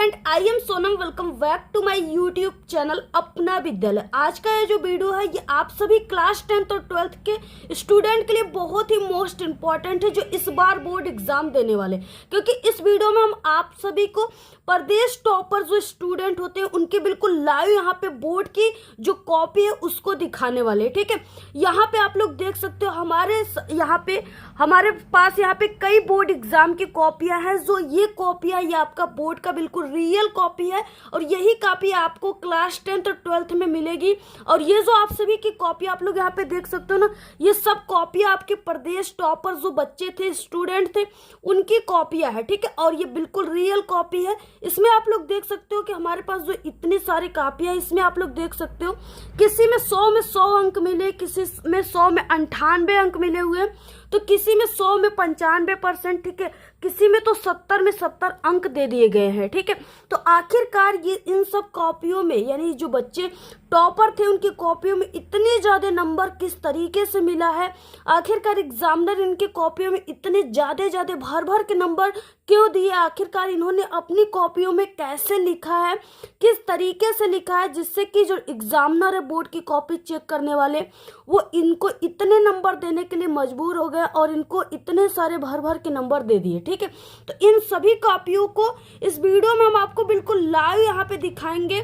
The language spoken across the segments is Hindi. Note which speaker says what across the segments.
Speaker 1: Student, I am Sonam. Welcome back to my YouTube channel Apna Vidyalaya. आज का ये जो वीडियो है ये आप सभी क्लास 10th और 12th के स्टूडेंट के लिए बहुत ही मोस्ट इम्पॉर्टेंट है, जो इस बार बोर्ड एग्जाम देने वाले। क्योंकि इस वीडियो में हम आप सभी को प्रदेश टॉपर जो स्टूडेंट होते हैं उनके बिल्कुल लाइव यहाँ पे बोर्ड की जो कॉपी है उसको दिखाने वाले। ठीक है, यहाँ पे आप लोग देख सकते हो हमारे पास यहाँ पे कई बोर्ड एग्जाम की कॉपियां हैं। जो ये कॉपियां ये आपका बोर्ड का बिल्कुल रियल कॉपी है और यही कॉपी आपको क्लास 10th और 12th में मिलेगी। और ये जो आप सभी की कॉपी आप लोग यहाँ पे देख सकते हो ना, ये सब कॉपियां आपके प्रदेश टॉपर जो बच्चे थे, स्टूडेंट थे, उनकी कॉपियां है। ठीक है, और ये बिल्कुल रियल कॉपी है। इसमें आप लोग देख सकते हो कि हमारे पास जो इतनी सारी कॉपियां है, इसमें आप लोग देख सकते हो किसी में 100 अंक मिले, किसी में 100 में 98 अंक मिले हुए, तो किसी में 100 में 95%। ठीक है, किसी में तो 70 में 70 अंक दे दिए गए हैं। ठीक है, तो आखिरकार ये इन सब कॉपियों में यानी जो बच्चे टॉपर थे उनकी कॉपियों में इतने ज्यादा नंबर किस तरीके से मिला है, आखिरकार एग्जामिनर इनके कॉपियों में इतने ज्यादा भर भर के नंबर क्यों दिए, आखिरकार इन्होंने अपनी कॉपियों में कैसे लिखा है, किस तरीके से लिखा है, जिससे कि जो एग्जामिनर है बोर्ड की कॉपी चेक करने वाले वो इनको इतने नंबर देने के लिए मजबूर हो गए और इनको इतने सारे भर भर के नंबर दे दिए। ठीक है, तो इन सभी कॉपियों को इस वीडियो में हम आपको बिल्कुल लाइव यहाँ पे दिखाएंगे,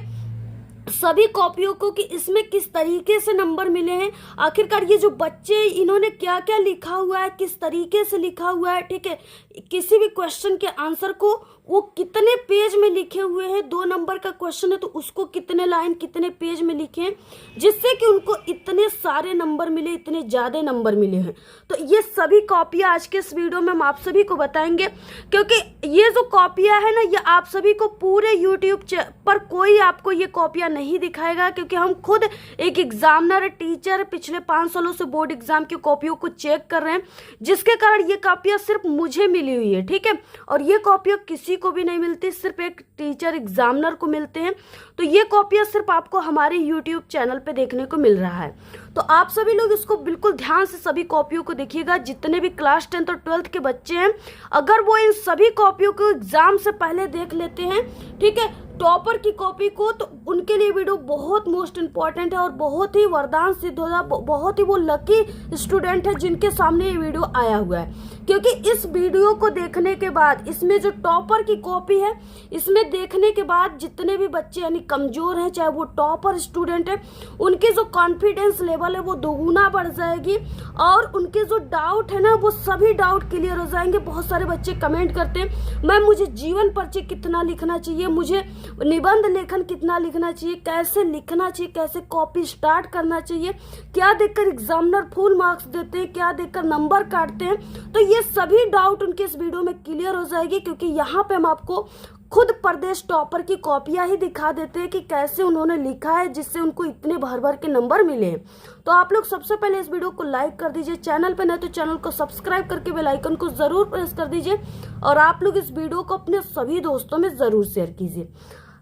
Speaker 1: सभी कॉपियों को, कि इसमें किस तरीके से नंबर मिले हैं, आखिरकार ये जो बच्चे इन्होंने क्या क्या लिखा हुआ है, किस तरीके से लिखा हुआ है। ठीक है, किसी भी क्वेश्चन के आंसर को वो कितने पेज में लिखे हुए हैं, 2 नंबर का क्वेश्चन है तो उसको कितने लाइन कितने पेज में लिखे हैं, जिससे कि उनको इतने सारे नंबर मिले, इतने ज्यादा नंबर मिले हैं। तो ये सभी कॉपियां आज के इस वीडियो में हम आप सभी को बताएंगे। क्योंकि ये जो कॉपियां है ना, ये आप सभी को पूरे यूट्यूब पर कोई आपको ये कॉपियां नहीं दिखाएगा, क्योंकि हम खुद एक एग्जामिनर टीचर पिछले 5 सालों से बोर्ड एग्जाम की कॉपियों को चेक कर रहे हैं, जिसके कारण ये कॉपियां सिर्फ मुझे मिली हुई है। ठीक है, और ये कॉपियां किसी को भी नहीं मिलती, सिर्फ एक टीचर एग्जामिनर को मिलते हैं। तो ये कॉपियां सिर्फ आपको हमारे यूट्यूब चैनल पे देखने को मिल रहा है। तो आप सभी लोग इसको बिल्कुल ध्यान से सभी कॉपियों को देखिएगा। जितने भी क्लास 10th और 12th के बच्चे हैं, अगर वो इन सभी कॉपियों को एग्जाम से पहले देख लेते हैं, ठीक है, टॉपर की कॉपी को, तो उनके लिए वीडियो बहुत मोस्ट इंपॉर्टेंट है और बहुत ही वरदान सिद्ध होगा। बहुत ही वो लकी स्टूडेंट है जिनके सामने ये वीडियो आया हुआ है। क्योंकि इस वीडियो को देखने के बाद, इसमें जो टॉपर की कॉपी है, इसमें देखने के बाद जितने भी बच्चे यानी कमजोर हैं, चाहे वो टॉपर स्टूडेंट है, उनकी जो कॉन्फिडेंस लेवल है वो दोगुना बढ़ जाएगी और उनके जो डाउट है ना, वो सभी डाउट क्लियर हो जाएंगे। बहुत सारे बच्चे कमेंट करते हैं, मैम मुझे जीवन परिचय कितना लिखना चाहिए, मुझे निबंध लेखन कितना लिखना चाहिए, कैसे लिखना चाहिए, कैसे कॉपी स्टार्ट करना चाहिए, क्या देखकर एग्जामिनर फुल मार्क्स देते हैं, क्या देखकर नंबर काटते हैं। तो ये सभी डाउट उनके इस वीडियो में क्लियर हो जाएगी, क्योंकि यहाँ पे हम आपको खुद प्रदेश टॉपर की कॉपियां ही दिखा देते हैं कि कैसे उन्होंने लिखा है, जिससे उनको इतने भर भर के नंबर मिले हैं। तो आप लोग सबसे पहले इस वीडियो को लाइक कर दीजिए, चैनल पे नहीं तो चैनल को सब्सक्राइब करके बेल आइकन को जरूर प्रेस कर दीजिए और आप लोग इस वीडियो को अपने सभी दोस्तों में जरूर शेयर कीजिए।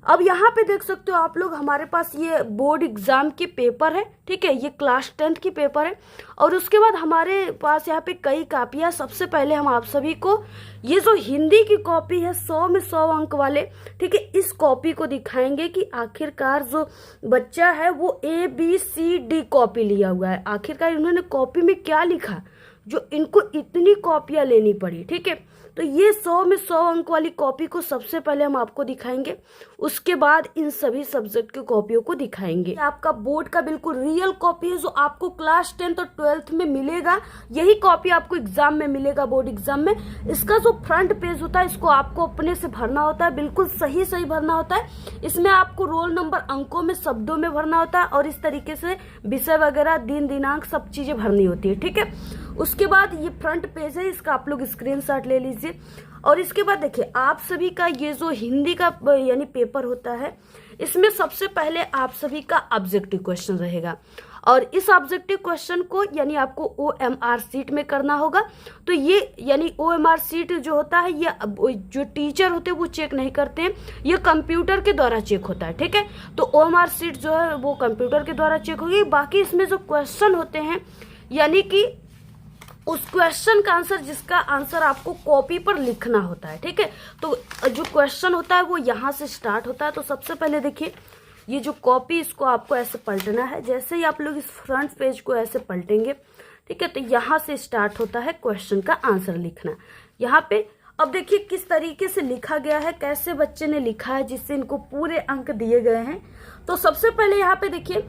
Speaker 1: अब यहाँ पे देख सकते हो आप लोग, हमारे पास ये बोर्ड एग्जाम की पेपर है। ठीक है, ये क्लास 10th की पेपर है और उसके बाद हमारे पास यहाँ पे कई कॉपियाँ। सबसे पहले हम आप सभी को ये जो हिंदी की कॉपी है 100 में 100 अंक वाले, ठीक है, इस कॉपी को दिखाएंगे कि आखिरकार जो बच्चा है वो ABCD कॉपी लिया हुआ है, आखिरकार इन्होंने कॉपी में क्या लिखा जो इनको इतनी कॉपियाँ लेनी पड़ी। ठीक है, तो ये 100 में 100 अंक वाली कॉपी को सबसे पहले हम आपको दिखाएंगे, उसके बाद इन सभी सब्जेक्ट की कॉपियों को दिखाएंगे। आपका बोर्ड का बिल्कुल रियल कॉपी है जो आपको क्लास 10th और 12th में मिलेगा, यही कॉपी आपको एग्जाम में मिलेगा, बोर्ड एग्जाम में। इसका जो फ्रंट पेज होता है इसको आपको अपने से भरना होता है, बिल्कुल सही भरना होता है। इसमें आपको रोल नंबर अंकों में, शब्दों में भरना होता है और इस तरीके से विषय वगैरह, दिन दिनांक सब चीजें भरनी होती है। ठीक है, उसके बाद ये फ्रंट पेज है, इसका आप लोग स्क्रीनशॉट ले लीजिए। और इसके बाद देखिए, आप सभी का ये जो हिंदी का यानी पेपर होता है, इसमें सबसे पहले आप सभी का ऑब्जेक्टिव क्वेश्चन रहेगा और इस ऑब्जेक्टिव क्वेश्चन को यानी आपको OMR शीट में करना होगा। तो ये यानी OMR शीट जो होता है, ये जो टीचर होते हैं वो चेक नहीं करते हैं, ये कंप्यूटर के द्वारा चेक होता है। ठीक है, तो OMR शीट जो है वो कंप्यूटर के द्वारा चेक होगी। बाकी इसमें जो क्वेश्चन होते हैं यानी कि उस क्वेश्चन का आंसर जिसका आंसर आपको कॉपी पर लिखना होता है। ठीक है, तो जो क्वेश्चन होता है वो यहाँ से स्टार्ट होता है। तो सबसे पहले देखिए, ये जो कॉपी, इसको आपको ऐसे पलटना है। जैसे ही आप लोग इस फ्रंट पेज को ऐसे पलटेंगे, ठीक है, तो यहाँ से स्टार्ट होता है क्वेश्चन का आंसर लिखना। यहाँ पे अब देखिए किस तरीके से लिखा गया है, कैसे बच्चे ने लिखा है जिससे इनको पूरे अंक दिए गए हैं। तो सबसे पहले यहाँ पे देखिए,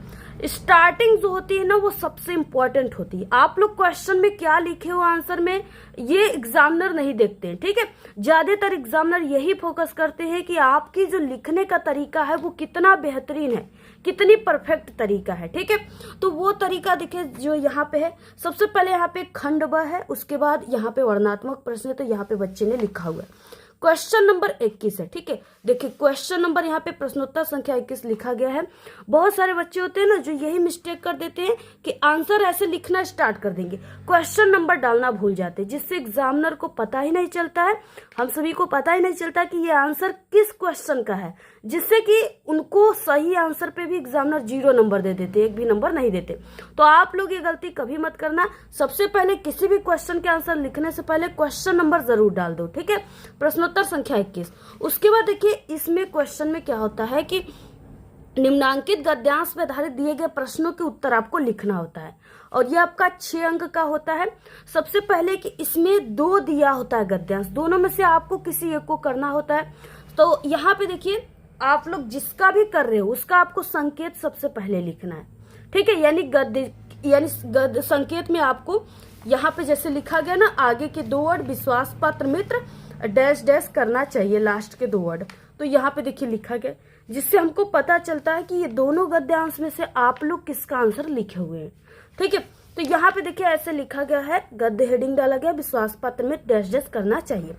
Speaker 1: स्टार्टिंग जो होती है ना वो सबसे इंपॉर्टेंट होती है। आप लोग क्वेश्चन में क्या लिखे हो आंसर में, ये एग्जामिनर नहीं देखते हैं। ठीक है, ज्यादातर एग्जामिनर यही फोकस करते हैं कि आपकी जो लिखने का तरीका है वो कितना बेहतरीन है, कितनी परफेक्ट तरीका है। ठीक है, तो वो तरीका देखिए जो यहाँ पे है। सबसे पहले यहाँ पे खंड ब है, उसके बाद यहाँ पे वर्णनात्मक प्रश्न है, तो यहाँ पे बच्चे ने लिखा हुआ है क्वेश्चन नंबर 21 है। ठीक है, देखिए क्वेश्चन नंबर यहाँ पे प्रश्नोत्तर संख्या 21 लिखा गया है। बहुत सारे बच्चे होते हैं ना जो यही मिस्टेक कर देते हैं कि आंसर ऐसे लिखना स्टार्ट कर देंगे, क्वेश्चन नंबर डालना भूल जाते हैं, जिससे एग्जामिनर को पता ही नहीं चलता है, हम सभी को पता ही नहीं चलता कि ये आंसर किस क्वेश्चन का है, जिससे कि उनको सही आंसर पे भी एग्जामिनर 0 नंबर दे देते, 1 भी नंबर नहीं देते। तो आप लोग ये गलती कभी मत करना। सबसे पहले किसी भी क्वेश्चन के आंसर लिखने से पहले क्वेश्चन नंबर जरूर डाल दो। ठीक है, प्रश्नोत्तर संख्या 21। उसके बाद देखिए इसमें क्वेश्चन में क्या होता है कि निम्नांकित गद्यांश में आधारित दिए गए प्रश्नों के उत्तर आपको लिखना होता है, और ये आपका 6 अंक का होता है। सबसे पहले कि इसमें 2 दिया होता है गद्यांश, दोनों में से आपको किसी एक को करना होता है। तो यहाँ पे देखिए आप लोग जिसका भी कर रहे हो उसका आपको संकेत सबसे पहले लिखना है। ठीक है, यानी गद्य संकेत में आपको यहाँ पे जैसे लिखा गया ना, आगे के 2 वर्ड विश्वास पात्र मित्र डैश डैश करना चाहिए, लास्ट के 2 वर्ड। तो यहाँ पे देखिए लिखा गया, जिससे हमको पता चलता है कि ये दोनों गद्यांश में से आप लोग किसका आंसर लिखे हुए हैं। ठीक है, तो यहाँ पे देखिए ऐसे लिखा गया है, गद्य हेडिंग डाला गया, विश्वास पात्र में डैश डैश करना चाहिए।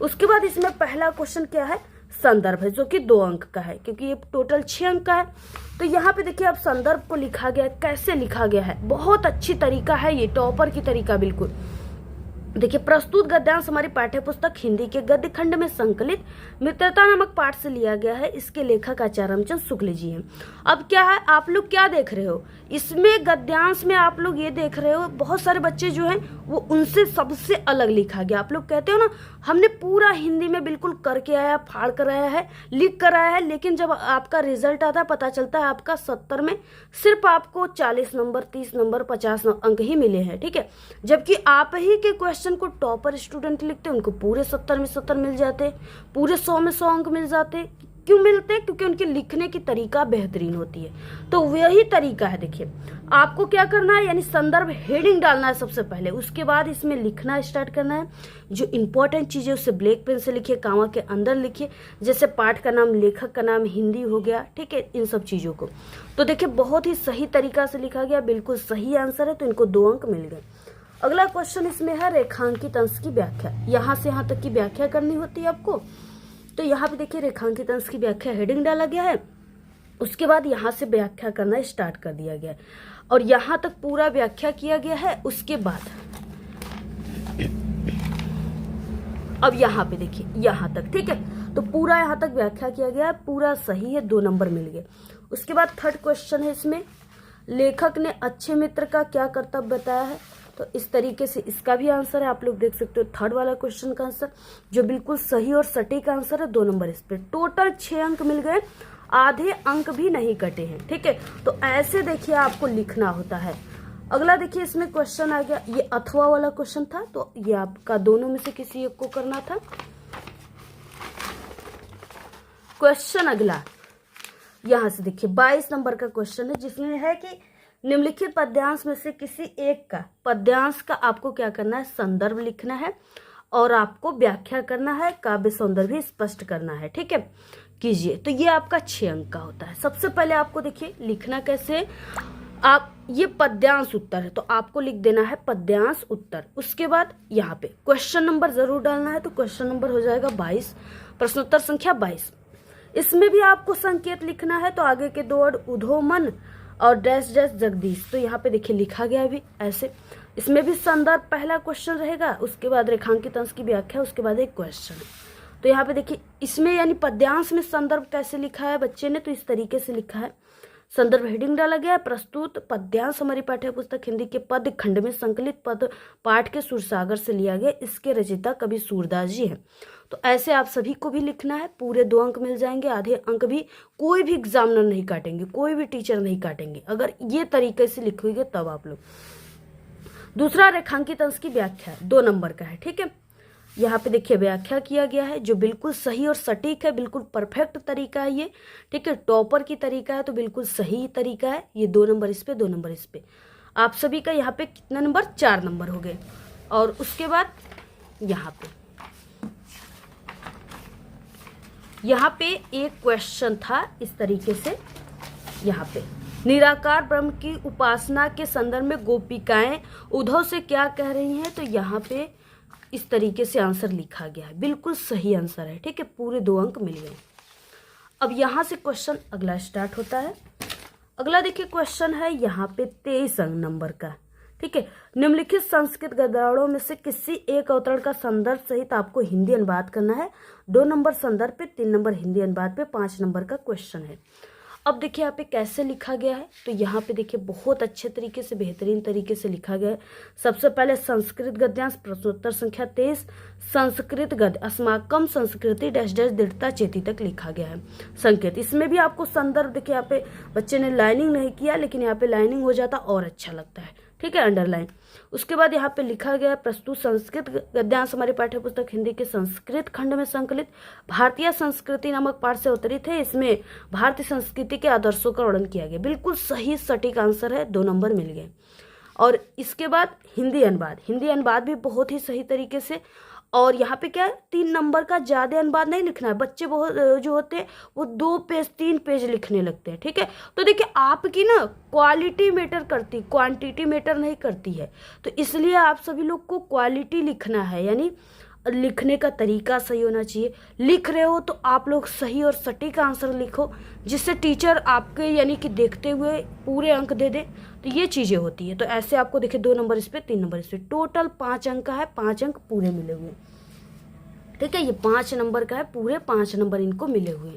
Speaker 1: उसके बाद इसमें पहला क्वेश्चन क्या है, संदर्भ है, जो कि 2 अंक का है, क्योंकि ये टोटल 6 अंक का है। तो यहाँ पे देखिए अब संदर्भ को लिखा गया है, कैसे लिखा गया है, बहुत अच्छी तरीका है ये, टॉपर की तरीका बिल्कुल। देखिए प्रस्तुत गद्यांश हमारी पाठ्य पुस्तक हिंदी के गद्य खंड में संकलित मित्रता नामक पाठ से लिया गया है। इसके लेखक आचार्य रामचंद्र शुक्ल जी हैं। अब क्या है, आप लोग क्या देख रहे हो, इसमें गद्यांश में आप लोग ये देख रहे हो बहुत सारे बच्चे जो हैं वो उनसे सबसे अलग लिखा गया। आप लोग कहते हो ना हमने पूरा हिंदी में बिल्कुल करके आया, फाड़ कर आया है, लिख कर आया है, लेकिन जब आपका रिजल्ट आता है पता चलता है आपका 70 में सिर्फ आपको 40 नंबर, 30 नंबर, 50 अंक ही मिले हैं। ठीक है, जबकि आप ही के क्वेश्चन को टॉपर स्टूडेंट लिखते हैं, उनको पूरे 70 में 70 मिल जाते, पूरे 100 में 100 अंक मिल जाते। क्यों मिलते हैं? क्योंकि उनके लिखने की तरीका बेहतरीन होती है। तो वही तरीका है। देखिए आपको क्या करना है, यानी संदर्भ हेडिंग डालना है सबसे पहले, उसके बाद इसमें लिखना स्टार्ट करना है। जो इंपॉर्टेंट चीजें उसे ब्लैक पेन से लिखिए, कामा के अंदर लिखिए, जैसे पाठ का नाम, लेखक का नाम, हिंदी हो गया। ठीक है, इन सब चीजों को तो देखिए बहुत ही सही तरीका से लिखा गया, बिल्कुल सही आंसर है, तो इनको 2 अंक मिल गए। अगला क्वेश्चन इसमें है रेखांकित अंश की व्याख्या। यहाँ से यहाँ तक की व्याख्या करनी होती है आपको। तो यहाँ पे देखिए रेखांकित अंश की व्याख्या हेडिंग डाला गया है, उसके बाद यहाँ से व्याख्या करना स्टार्ट कर दिया गया है, और यहाँ तक पूरा व्याख्या किया गया है। उसके बाद अब यहाँ पे देखिए यहाँ तक, ठीक है, तो पूरा यहाँ तक व्याख्या किया गया है, पूरा सही है, 2 नंबर मिल गए। उसके बाद थर्ड क्वेश्चन है, इसमें लेखक ने अच्छे मित्र का क्या कर्तव्य बताया है। तो इस तरीके से इसका भी आंसर है, आप लोग देख सकते हो थर्ड वाला क्वेश्चन का आंसर, जो बिल्कुल सही और सटीक आंसर है, 2 नंबर इस पे। टोटल 6 अंक मिल गए, आधे अंक भी नहीं कटे हैं। ठीक है, तो ऐसे देखिए आपको लिखना होता है। अगला देखिए इसमें क्वेश्चन आ गया, ये अथवा वाला क्वेश्चन था, तो ये आपका दोनों में से किसी एक को करना था। क्वेश्चन अगला यहां से देखिए 22 नंबर का क्वेश्चन है, जिसमें है कि निम्नलिखित पद्यांश में से किसी एक का, पद्यांश का आपको क्या करना है, संदर्भ लिखना है और आपको व्याख्या करना है, काव्य सौंदर्य भी स्पष्ट करना है। ठीक है, कीजिए। तो ये आपका 6 अंक का होता है। सबसे पहले आपको देखिए लिखना कैसे, आप ये पद्यांश उत्तर है तो आपको लिख देना है पद्यांश उत्तर। उसके बाद यहाँ पे क्वेश्चन नंबर जरूर डालना है, तो क्वेश्चन नंबर हो जाएगा 22, प्रश्नोत्तर संख्या 22। इसमें भी आपको संकेत लिखना है, तो आगे के 2 वर्ड उधोमन और डैश डैश जगदीश, तो यहाँ पे देखिए लिखा गया है भी ऐसे। इसमें भी संदर्भ पहला क्वेश्चन रहेगा, उसके बाद रेखांकित अंश की व्याख्या, उसके बाद एक क्वेश्चन। तो यहाँ पे देखिए इसमें यानी पद्यांश में संदर्भ कैसे लिखा है बच्चे ने, तो इस तरीके से लिखा है। संदर्भ हेडिंग डाला गया है। प्रस्तुत पद्यांश हमारी पाठ्य पुस्तक हिंदी के पद्य खंड में संकलित पद पाठ के सुरसागर से लिया गया। इसके रचयिता कवि सूरदास जी हैं। तो ऐसे आप सभी को भी लिखना है। पूरे 2 अंक मिल जाएंगे। आधे अंक भी कोई भी एग्जामिनर नहीं काटेंगे, कोई भी टीचर नहीं काटेंगे अगर ये तरीके से लिखोगे तब आप लोग। दूसरा, रेखांकित अंश की व्याख्या 2 नंबर का है। ठीक है, यहाँ पे देखिए व्याख्या किया गया है जो बिल्कुल सही और सटीक है, बिल्कुल परफेक्ट तरीका है ये। ठीक है, टॉपर की तरीका है तो बिल्कुल सही तरीका है ये। 2 नंबर इस पे, 2 नंबर इस पे। आप सभी का यहाँ पे कितना नंबर? 4 नंबर हो गए। और उसके बाद यहाँ पे एक क्वेश्चन था इस तरीके से। यहाँ पे निराकार ब्रह्म की उपासना के संदर्भ में गोपिकाएं उद्धव से क्या कह रही हैं, तो यहाँ पे इस तरीके से आंसर लिखा गया है। बिल्कुल सही आंसर है। ठीक है, पूरे 2 अंक मिल गए। अब यहाँ से क्वेश्चन अगला स्टार्ट होता है। अगला देखिए क्वेश्चन है यहाँ पे 23 नंबर का। ठीक है, निम्नलिखित संस्कृत गद्यावलियों में से किसी एक अवतरण का संदर्भ सहित आपको हिंदी अनुवाद करना है। 2 नंबर संदर्भ पे, 3 नंबर हिंदी अनुवाद पे, 5 नंबर का क्वेश्चन है। अब देखिए यहाँ पे कैसे लिखा गया है, तो यहाँ पे देखिए बहुत अच्छे तरीके से, बेहतरीन तरीके से लिखा गया है। सबसे पहले संस्कृत गद्यांश प्रश्नोत्तर संख्या 23, संस्कृत गद्य अस्माकम संस्कृति डैश डैश दृढ़ता चेती तक लिखा गया है। संकेत, इसमें भी आपको संदर्भ देखिए, यहाँ पे बच्चे ने लाइनिंग नहीं किया, लेकिन यहाँ पे लाइनिंग हो जाता और अच्छा लगता है। ठीक है, अंडरलाइन। उसके बाद यहाँ पे लिखा गया प्रस्तुत संस्कृत गद्यांश हमारी पाठ्य पुस्तक हिंदी के संस्कृत खंड में संकलित भारतीय संस्कृति नामक पाठ से अवतरित है। इसमें भारतीय संस्कृति के आदर्शों का वर्णन किया गया। बिल्कुल सही सटीक आंसर है, 2 नंबर मिल गए। और इसके बाद हिंदी अनुवाद, हिंदी अनुवाद भी बहुत ही सही तरीके से। और यहाँ पे क्या है, 3 नंबर का ज्यादा अनुवाद नहीं लिखना है। बच्चे बहुत जो होते हैं वो 2 पेज 3 पेज लिखने लगते हैं। ठीक है, तो देखिए आपकी ना क्वालिटी मैटर करती, क्वांटिटी मैटर नहीं करती है। तो इसलिए आप सभी लोग को क्वालिटी लिखना है, यानी लिखने का तरीका सही होना चाहिए। लिख रहे हो तो आप लोग सही और सटीक आंसर लिखो, जिससे टीचर आपके यानी कि देखते हुए पूरे अंक दे दे। तो ये चीजें होती है। तो ऐसे आपको देखिए 2 नंबर इस पे, 3 नंबर इस पे, टोटल 5 अंक का है। 5 अंक पूरे मिले हुए। ठीक है, ये 5 नंबर का है, पूरे 5 नंबर इनको मिले हुए।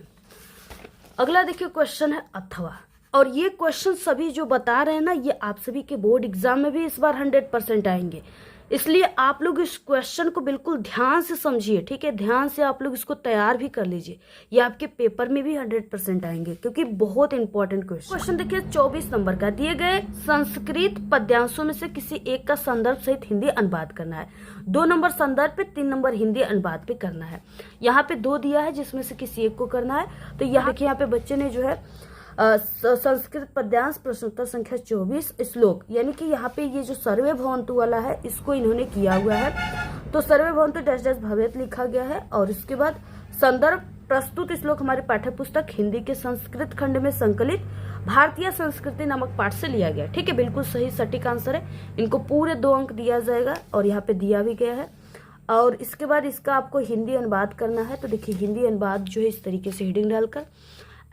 Speaker 1: अगला देखिए क्वेश्चन है अथवा। और ये क्वेश्चन सभी जो बता रहे हैं ना, ये आप सभी के बोर्ड एग्जाम में भी इस बार 100% आएंगे। इसलिए आप लोग इस क्वेश्चन को बिल्कुल ध्यान से समझिए। ठीक है, ध्यान से आप लोग इसको तैयार भी कर लीजिए। ये आपके पेपर में भी 100% आएंगे, क्योंकि बहुत इंपॉर्टेंट क्वेश्चन देखिए 24 नंबर का। दिए गए संस्कृत पद्यांशों में से किसी एक का संदर्भ सहित हिंदी अनुवाद करना है। 2 नंबर संदर्भ पे, 3 नंबर हिंदी अनुवाद पे करना है। यहाँ पे 2 दिया है जिसमें से किसी एक को करना है। तो यहाँ देखिए, यहाँ पे बच्चे ने जो है संस्कृत पद्यांश प्रश्नोत्तर संख्या 24 श्लोक, यानी कि यहाँ पे ये जो सर्वे भवन्तु वाला है इसको इन्होंने किया हुआ है। तो सर्वे भवन्तु डैश डैश भवेत् लिखा गया है। और इसके बाद संदर्भ प्रस्तुत श्लोक हमारे पाठ्य पुस्तक हिंदी के संस्कृत खंड में संकलित भारतीय संस्कृति नामक पाठ से लिया गया। ठीक है, बिल्कुल सही सटीक आंसर है। इनको पूरे 2 अंक दिया जाएगा और यहाँ पे दिया भी गया है। और इसके बाद इसका आपको हिंदी अनुवाद करना है। तो देखिए हिंदी अनुवाद जो है इस तरीके से हेडिंग डालकर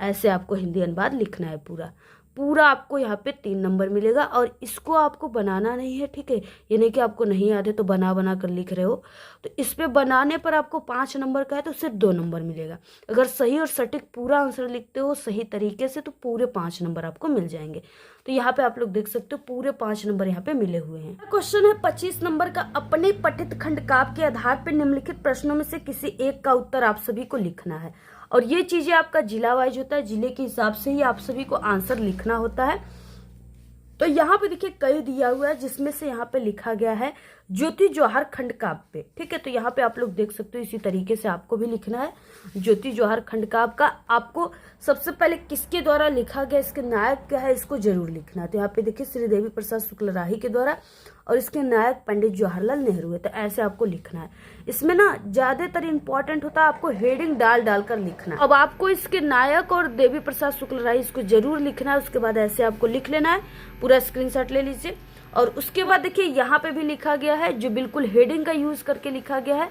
Speaker 1: ऐसे आपको हिंदी अनुवाद लिखना है। पूरा पूरा आपको यहाँ पे 3 नंबर मिलेगा। और इसको आपको बनाना नहीं है। ठीक है, ये नहीं कि आपको नहीं याद है तो बना बना कर लिख रहे हो। तो इस पे बनाने पर आपको 5 नंबर का है तो सिर्फ 2 नंबर मिलेगा। अगर सही और सटीक पूरा आंसर लिखते हो सही तरीके से तो पूरे 5 नंबर आपको मिल जाएंगे। तो यहाँ पे आप लोग देख सकते हो पूरे 5 नंबर यहाँ पे मिले हुए हैं। क्वेश्चन है 25 नंबर का। अपने पठित खंड काव्य के आधार पर निम्नलिखित प्रश्नों में से किसी एक का उत्तर आप सभी को लिखना है। और ये चीजें आपका जिला वाइज होता है, जिले के हिसाब से ही आप सभी को आंसर लिखना होता है। तो यहाँ पे देखिए कई दिया हुआ है, जिसमें से यहाँ पे लिखा गया है ज्योति जवाहर खंड काव्य पे। ठीक है, तो यहाँ पे आप लोग देख सकते हो इसी तरीके से आपको भी लिखना है। ज्योति जवाहर खंड काव्य का आपको सबसे पहले किसके द्वारा लिखा गया, इसके नायक क्या है, इसको जरूर लिखना है। तो यहाँ पे देखिए श्री देवी प्रसाद शुक्ल राही के द्वारा और इसके नायक पंडित जवाहरलाल नेहरू है। तो ऐसे आपको लिखना है। इसमें ना ज्यादातर इंपॉर्टेंट होता है आपको हेडिंग डाल कर लिखना है। अब आपको इसके नायक और देवी प्रसाद शुक्ल राही इसको जरूर लिखना है। उसके बाद ऐसे आपको लिख लेना है, पूरा स्क्रीनशॉट ले लीजिए। और उसके बाद देखिए यहाँ पे भी लिखा गया है, जो बिल्कुल हेडिंग का यूज करके लिखा गया है।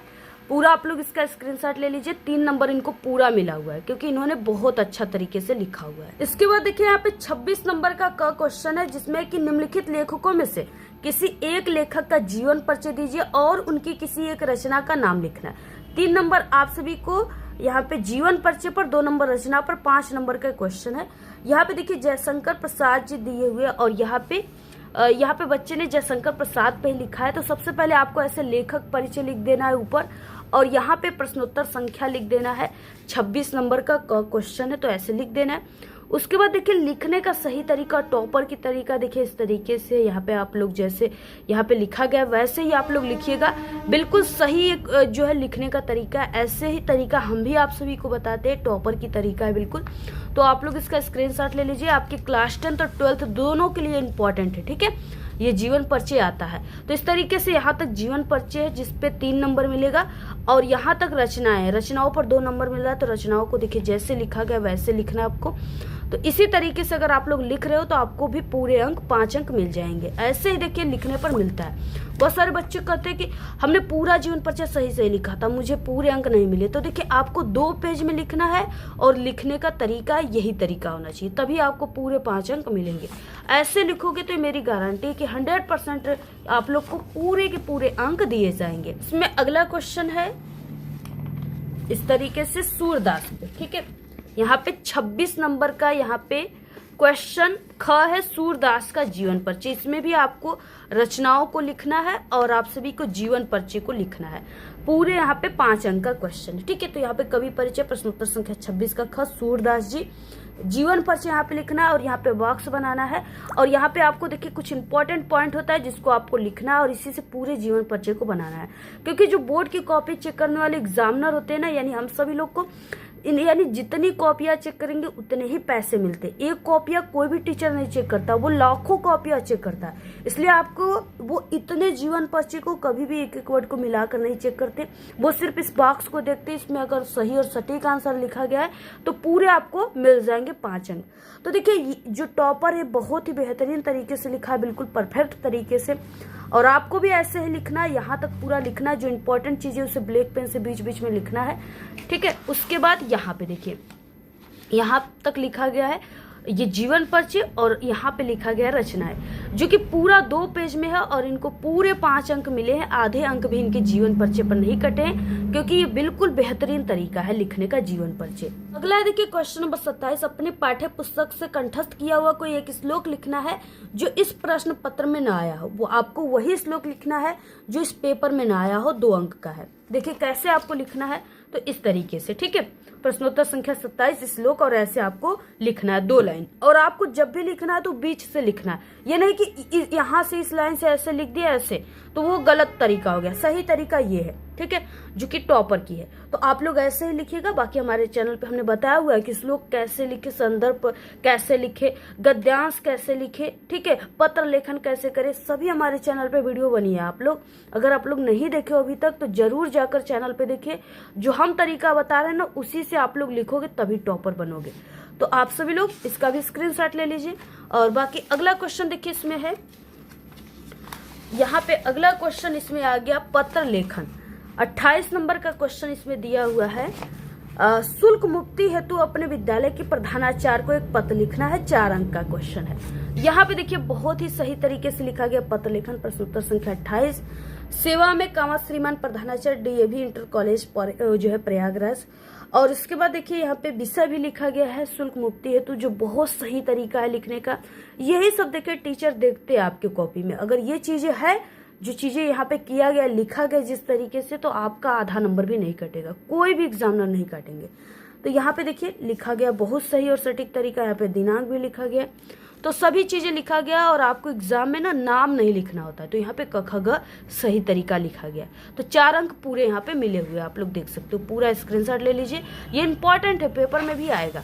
Speaker 1: पूरा आप लोग इसका स्क्रीनशॉट ले लीजिए। 3 नंबर इनको पूरा मिला हुआ है, क्योंकि इन्होंने बहुत अच्छा तरीके से लिखा हुआ है। इसके बाद देखिए यहाँ पे 26 नंबर का क्वेश्चन है, जिसमें कि निम्नलिखित लेखकों में से किसी एक लेखक का जीवन परिचय दीजिए और उनकी किसी एक रचना का नाम लिखना है। 3 नंबर आप सभी को यहाँ पे जीवन परिचय पर 2 नंबर, रचना पर 5 नंबर का क्वेश्चन है। यहाँ पे देखिए जयशंकर प्रसाद जी दिए हुए, और यहाँ पे बच्चे ने जयशंकर प्रसाद पे लिखा है। तो सबसे पहले आपको ऐसे लेखक परिचय लिख देना है ऊपर, और यहाँ पे प्रश्नोत्तर संख्या लिख देना है। 26 नंबर का क्वेश्चन है, तो ऐसे लिख देना है। उसके बाद देखिए लिखने का सही तरीका, टॉपर की तरीका देखिए इस तरीके से, यहाँ पे आप लोग जैसे यहाँ पे लिखा गया वैसे ही आप लोग लिखिएगा। बिल्कुल सही एक जो है लिखने का तरीका है, ऐसे ही तरीका हम भी आप सभी को बताते हैं, टॉपर की तरीका है बिल्कुल। तो आप लोग इसका स्क्रीनशॉट ले लीजिए, आपके क्लास 10 और 12 दोनों के लिए इंपॉर्टेंट है, ठीक है। ये जीवन परिचय आता है, तो इस तरीके से यहाँ तक जीवन परिचय है जिसपे 3 नंबर मिलेगा, और यहाँ तक रचनाएं है, रचनाओं पर 2 नंबर मिल रहा है। तो रचनाओं को देखिए जैसे लिखा गया वैसे लिखना है आपको। तो इसी तरीके से अगर आप लोग लिख रहे हो तो आपको भी पूरे अंक 5 अंक मिल जाएंगे। ऐसे ही देखिए लिखने पर मिलता है। बहुत सारे बच्चे कहते हैं कि हमने पूरा जीवन परिचय सही सही लिखा था, मुझे पूरे अंक नहीं मिले। तो देखिए आपको 2 पेज में लिखना है, और लिखने का तरीका यही तरीका होना चाहिए, तभी आपको पूरे 5 अंक मिलेंगे। ऐसे लिखोगे तो मेरी गारंटी है कि 100% आप लोग को पूरे के पूरे अंक दिए जाएंगे। इसमें अगला क्वेश्चन है इस तरीके से सूरदास पे, ठीक है। यहाँ पे 26 नंबर का यहाँ पे क्वेश्चन ख है, सूरदास का जीवन परिचय। इसमें भी आपको रचनाओं को लिखना है और आप सभी को जीवन परिचय को लिखना है। पूरे यहाँ पे 5 अंक का क्वेश्चन है, ठीक है। तो यहाँ पे कवि परिचय प्रश्नोत्तर संख्या 26 का ख, सूरदास जी, जीवन परिचय यहाँ पे लिखना है, और यहाँ पे बॉक्स बनाना है। और यहाँ पे आपको देखिए कुछ इंपॉर्टेंट पॉइंट होता है जिसको आपको लिखना है, और इसी से पूरे जीवन परिचय को बनाना है। क्योंकि जो बोर्ड की कॉपी चेक करने वाले एग्जामिनर होते हैं ना, यानी हम सभी लोग को यानी जितनी कॉपियां चेक करेंगे उतने ही पैसे मिलते। एक कॉपियां कोई भी टीचर नहीं चेक करता, वो लाखों कॉपियां चेक करता है। इसलिए आपको वो इतने जीवन परिचय को कभी भी एक एक वर्ड को मिलाकर नहीं चेक करते, वो सिर्फ इस बॉक्स को देखते। इसमें अगर सही और सटीक आंसर लिखा गया है तो पूरे आपको मिल जाएंगे 5 अंक। तो देखिए जो टॉपर है बहुत ही बेहतरीन तरीके से लिखा है, बिल्कुल परफेक्ट तरीके से। और आपको भी ऐसे ही लिखना है, यहाँ तक पूरा लिखना है। जो इंपॉर्टेंट चीजें उसे ब्लैक पेन से बीच बीच में लिखना है, ठीक है। उसके बाद यहाँ पे देखिए यहाँ तक लिखा गया है ये जीवन परिचय, और यहाँ पे लिखा गया रचनाएं, जो कि पूरा 2 पेज में है, और इनको पूरे 5 अंक मिले हैं। आधे अंक भी इनके जीवन परिचय पर नहीं कटे हैं, क्योंकि ये बिल्कुल बेहतरीन तरीका है लिखने का जीवन परिचय। अगला है देखिए क्वेश्चन नंबर 27, अपने पाठ्य पुस्तक से कंठस्थ किया हुआ कोई एक श्लोक लिखना है जो इस प्रश्न पत्र में न आया हो। वो आपको वही श्लोक लिखना है जो इस पेपर में न आया हो, 2 अंक का है। देखिए कैसे आपको लिखना है, तो इस तरीके से, ठीक है। प्रश्नोत्तर संख्या 27 श्लोक, और ऐसे आपको लिखना है 2 लाइन। और आपको जब भी लिखना है तो बीच से लिखना है, ये नहीं कि यहाँ से इस लाइन से ऐसे लिख दिया ऐसे, तो वो गलत तरीका हो गया। सही तरीका ये है, ठीक है, जो कि टॉपर की है। तो आप लोग ऐसे ही लिखिएगा। बाकी हमारे चैनल पे हमने बताया हुआ है कि श्लोक कैसे लिखे, संदर्भ कैसे लिखे, गद्यांश कैसे लिखे, ठीक है, पत्र लेखन कैसे करे, सभी हमारे चैनल पे वीडियो बनी है। आप लोग अगर आप लोग नहीं देखे हो अभी तक तो जरूर जाकर चैनल पे देखिए। जो हम तरीका बता रहे हैं ना उसी से आप लोग लिखोगे तभी टॉपर बनोगे। तो आप सभी लोग इसका भी स्क्रीनशॉट ले लीजिए। और बाकी अगला क्वेश्चन देखिए इसमें है, यहाँ पे अगला क्वेश्चन इसमें आ गया पत्र लेखन। 28 नंबर का क्वेश्चन इसमें दिया हुआ है। शुल्क मुक्ति हेतु अपने विद्यालय के प्रधानाचार्य को एक पत्र लिखना है, 4 अंक का क्वेश्चन है। यहाँ पे देखिए बहुत ही सही तरीके से लिखा गया पत्र लेखन। प्रश्नोत्तर संख्या 28, सेवा में कामा श्रीमान प्रधानाचार्य डीएवी इंटर कॉलेज जो है प्रयागराज। और इसके बाद देखिए यहाँ पे विषय भी लिखा गया है शुल्क मुक्ति हेतु, जो बहुत सही तरीका है लिखने का। यही सब देखिए टीचर देखते हैं आपके कॉपी में। अगर ये चीजें है, जो चीजें यहाँ पे किया गया, लिखा गया जिस तरीके से, तो आपका आधा नंबर भी नहीं कटेगा, कोई भी एग्जामिनर नहीं काटेंगे। तो यहाँ पे देखिए लिखा गया बहुत सही और सटीक तरीका। यहाँ पे दिनांक भी लिखा गया, तो सभी चीजें लिखा गया। और आपको एग्जाम में ना नाम नहीं लिखना होता है, तो यहाँ पे क ख ग सही तरीका लिखा गया। तो 4 अंक पूरे यहाँ पे मिले हुए, आप लोग देख सकते हो। पूरा स्क्रीनशॉट ले लीजिए, ये इंपॉर्टेंट है, पेपर में भी आएगा।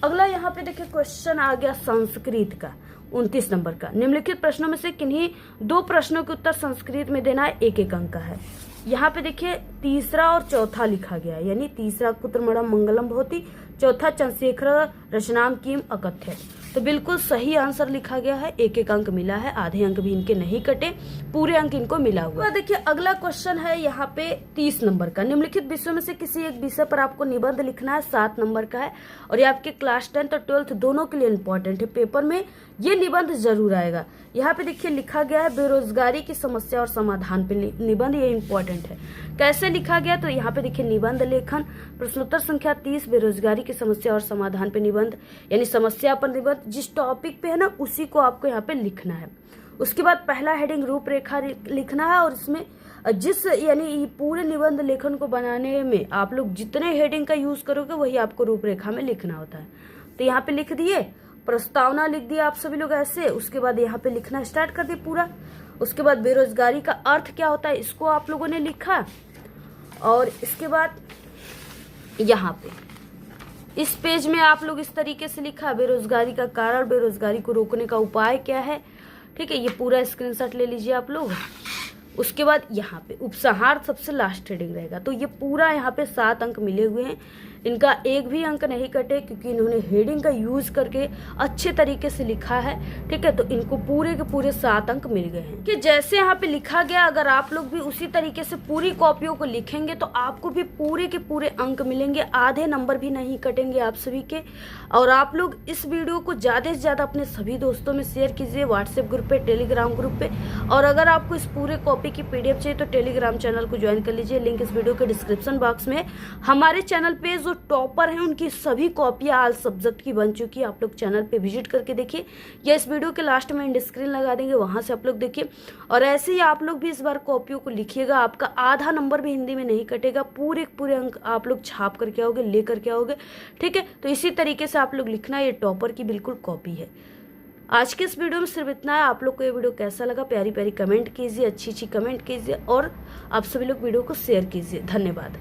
Speaker 1: अगला यहाँ पे देखिए क्वेश्चन आ गया संस्कृत का, 29 नंबर का। निम्नलिखित प्रश्नों में से किन्हीं 2 प्रश्नों के उत्तर संस्कृत में देना है, 1-1 अंक का है। यहाँ पे देखिए तीसरा और चौथा लिखा गया है, यानी तीसरा कुत्रमणम मंगलम भवति, चौथा चंद्रशेखर रचनाम किम अकथ्य। तो बिल्कुल सही आंसर लिखा गया है, 1-1 अंक मिला है, आधे अंक भी इनके नहीं कटे, पूरे अंक इनको मिला हुआ। तो देखिए अगला क्वेश्चन है यहाँ पे 30 नंबर का। निम्नलिखित विषयों में से किसी एक विषय पर आपको निबंध लिखना है, 7 नंबर का है। और ये आपके क्लास 10 और 12 दोनों के लिए इंपॉर्टेंट है, पेपर में ये निबंध जरूर आएगा। यहाँ पे देखिए लिखा गया है बेरोजगारी की समस्या और समाधान पे निबंध, ये इंपॉर्टेंट है। कैसे लिखा गया तो यहाँ पे देखिए निबंध लेखन, प्रश्नोत्तर संख्या 30 बेरोजगारी की समस्या और समाधान पे निबंध, यानी समस्या पर निबंध, जिस टॉपिक पे है ना उसी को आपको यहाँ पे लिखना है। उसके बाद पहला हेडिंग रूपरेखा लिखना है, और इसमें जिस यानी पूरे निबंध लेखन को बनाने में आप लोग जितने हेडिंग का यूज करोगे वही आपको रूपरेखा में लिखना होता है। तो यहाँ पे लिख दिए, प्रस्तावना लिख दिया आप सभी लोग ऐसे। उसके बाद यहाँ पे लिखना स्टार्ट कर दिए पूरा। उसके बाद बेरोजगारी का अर्थ क्या होता है इसको आप लोगों ने लिखा, और इसके बाद यहाँ पे इस पेज में आप लोग इस तरीके से लिखा, बेरोजगारी का कारण, बेरोजगारी को रोकने का उपाय क्या है। ठीक है, ये पूरा स्क्रीनशॉट ले लीजिए आप लोग। उसके बाद यहाँ पे उपसंहार सबसे लास्ट हेडिंग रहेगा। तो ये पूरा यहाँ पे 7 अंक मिले हुए हैं, इनका एक भी अंक नहीं कटे क्योंकि इन्होंने हेडिंग का यूज करके अच्छे तरीके से लिखा है। ठीक है, तो इनको पूरे के पूरे 7 अंक मिल गए हैं कि जैसे यहाँ पे लिखा गया, अगर आप लोग भी उसी तरीके से पूरी कॉपियों को लिखेंगे तो आपको भी पूरे के पूरे अंक मिलेंगे, आधे नंबर भी नहीं कटेंगे आप सभी के। और आप लोग इस वीडियो को ज्यादा से ज्यादा अपने सभी दोस्तों में शेयर कीजिए, व्हाट्सएप ग्रुप पे, टेलीग्राम ग्रुप पे। और अगर आपको इस पूरे कॉपी की PDF चाहिए तो टेलीग्राम चैनल को ज्वाइन कर लीजिए, लिंक इस वीडियो के डिस्क्रिप्शन बॉक्स में। हमारे चैनल पे जो टॉपर हैं उनकी सभी कॉपियां ऑल सब्जेक्ट की बन चुकी है, आप लोग चैनल पे विजिट करके देखिए, या इस वीडियो के लास्ट में एंड स्क्रीन लगा देंगे, वहां से आप लोग देखिए। और ऐसे ही आप लोग भी इस बार कॉपियों को लिखिएगा, आपका आधा नंबर भी हिंदी में नहीं कटेगा, पूरे पूरे अंक आप लोग छाप करके आओगे, ले करके आओगे। ठीक है, तो इसी तरीके से आप लोग लिखना, ये टॉपर की बिल्कुल कॉपी है। आज के इस वीडियो में सिर्फ इतना है। आप लोग को ये वीडियो कैसा लगा प्यारी प्यारी कमेंट कीजिए, अच्छी अच्छी कमेंट कीजिए, और आप सभी लोग वीडियो को शेयर कीजिए। धन्यवाद।